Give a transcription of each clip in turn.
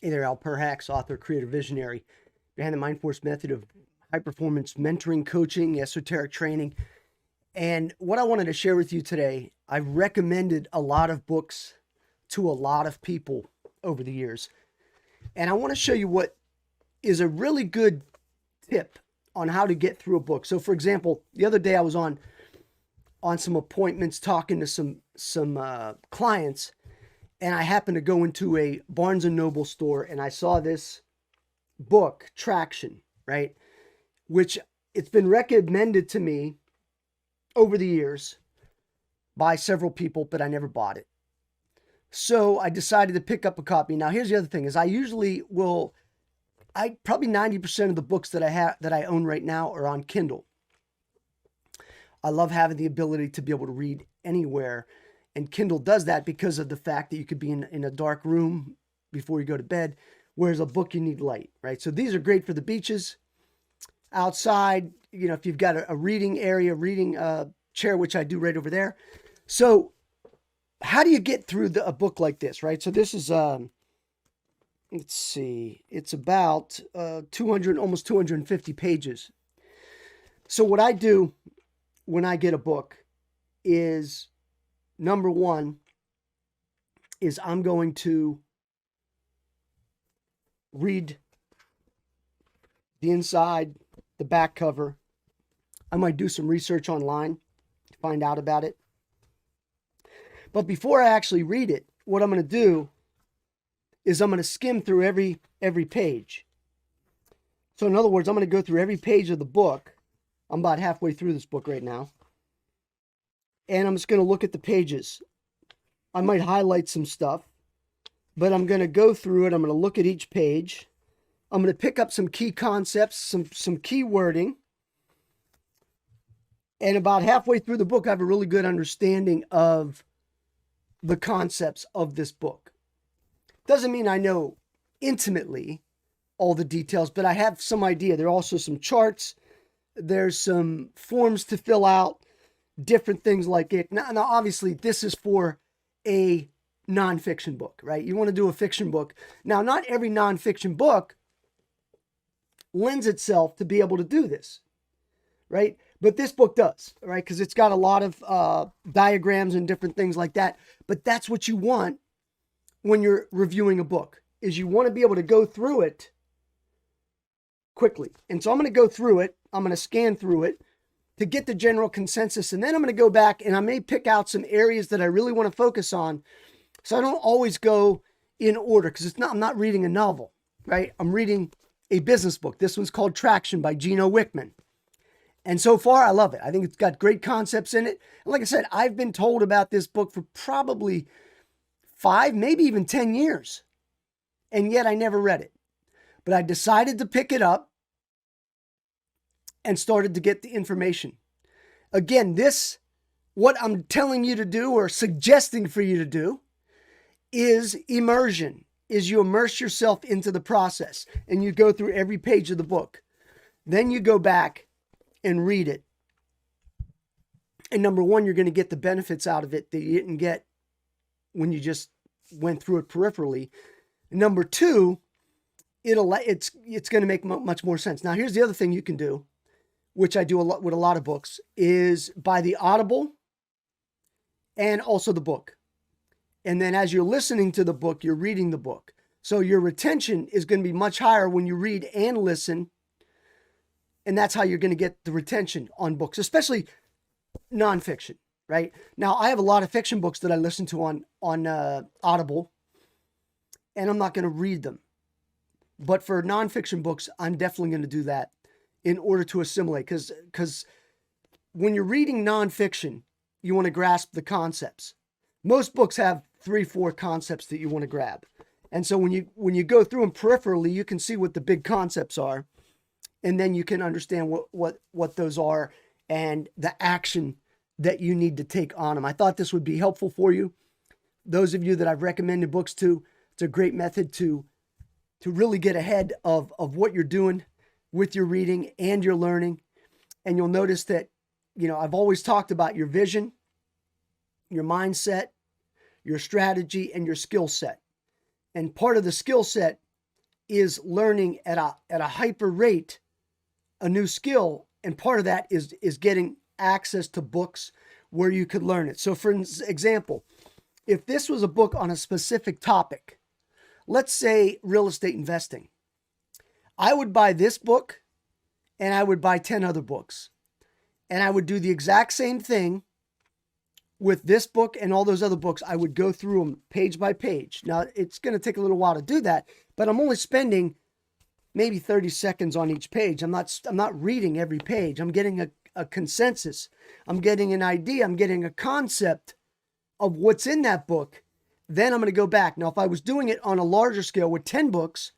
Hey there, Al Perhacs, author, creator, visionary, behind the Mind Force method of high performance mentoring, coaching, esoteric training. And what I wanted to share with you today, I've recommended a lot of books to a lot of people over the years. And I want to show you what is a really good tip on how to get through a book. So for example, the other day I was on some appointments talking to some clients, and I happened to go into a Barnes and Noble store and I saw this book, Traction, right? Which it's been recommended to me over the years by several people, but I never bought it. So I decided to pick up a copy. Now, here's the other thing is I probably 90% of the books that I own right now are on Kindle. I love having the ability to be able to read anywhere. And Kindle does that because of the fact that you could be in a dark room before you go to bed, whereas a book you need light, right? So these are great for the beaches, outside, if you've got a reading area, reading chair, which I do right over there. So how do you get through a book like this, right? So this is, let's see, it's about 200, almost 250 pages. So what I do when I get a book is, number one, is I'm going to read the inside, the back cover. I might do some research online to find out about it. But before I actually read it, what I'm going to do is I'm going to skim through every page. So in other words, I'm going to go through every page of the book. I'm about halfway through this book right now. And I'm just going to look at the pages. I might highlight some stuff, but I'm going to go through it. I'm going to look at each page. I'm going to pick up some key concepts, some key wording. And about halfway through the book, I have a really good understanding of the concepts of this book. Doesn't mean I know intimately all the details, but I have some idea. There are also some charts. There's some forms to fill out, different things like it. Now, obviously, this is for a nonfiction book, right? You want to do a fiction book. Now, not every nonfiction book lends itself to be able to do this, right? But this book does, right? Because it's got a lot of diagrams and different things like that. But that's what you want when you're reviewing a book, is you want to be able to go through it quickly. And so I'm going to go through it. I'm going to scan through it to get the general consensus. And then I'm going to go back and I may pick out some areas that I really want to focus on. So I don't always go in order, because I'm not reading a novel, right? I'm reading a business book. This one's called Traction by Gino Wickman. And so far, I love it. I think it's got great concepts in it. And like I said, I've been told about this book for probably 5, maybe even 10 years. And yet I never read it. But I decided to pick it up and started to get the information. Again, what I'm telling you to do or suggesting for you to do is immersion, is you immerse yourself into the process and you go through every page of the book. Then you go back and read it. And number one, you're going to get the benefits out of it that you didn't get when you just went through it peripherally. And number two, it's going to make much more sense. Now, here's the other thing you can do, which I do a lot with a lot of books, is buy the Audible and also the book. And then as you're listening to the book, you're reading the book. So your retention is going to be much higher when you read and listen. And that's how you're going to get the retention on books, especially nonfiction, right? Now, I have a lot of fiction books that I listen to on Audible, and I'm not going to read them. But for nonfiction books, I'm definitely going to do that in order to assimilate. Because when you're reading nonfiction, you want to grasp the concepts. Most books have 3-4 concepts that you want to grab. And so when you go through them peripherally, you can see what the big concepts are. And then you can understand what those are and the action that you need to take on them. I thought this would be helpful for you. Those of you that I've recommended books to, it's a great method to really get ahead of what you're doing with your reading and your learning. And you'll notice that, I've always talked about your vision, your mindset, your strategy, and your skill set. And part of the skill set is learning at a hyper rate a new skill, and part of that is getting access to books where you could learn it. So for example, if this was a book on a specific topic, let's say real estate investing, I would buy this book and I would buy 10 other books, and I would do the exact same thing with this book and all those other books. I would go through them page by page. Now, it's going to take a little while to do that, but I'm only spending maybe 30 seconds on each page. I'm not reading every page. I'm getting a consensus. I'm getting an idea. I'm getting a concept of what's in that book. Then I'm going to go back. Now, if I was doing it on a larger scale with 10 books,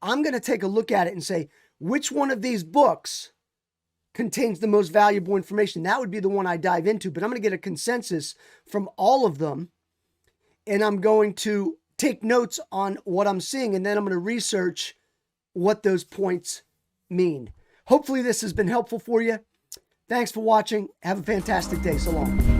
I'm going to take a look at it and say, which one of these books contains the most valuable information? That would be the one I dive into, but I'm going to get a consensus from all of them, and I'm going to take notes on what I'm seeing, and then I'm going to research what those points mean. Hopefully this has been helpful for you. Thanks for watching. Have a fantastic day. So long.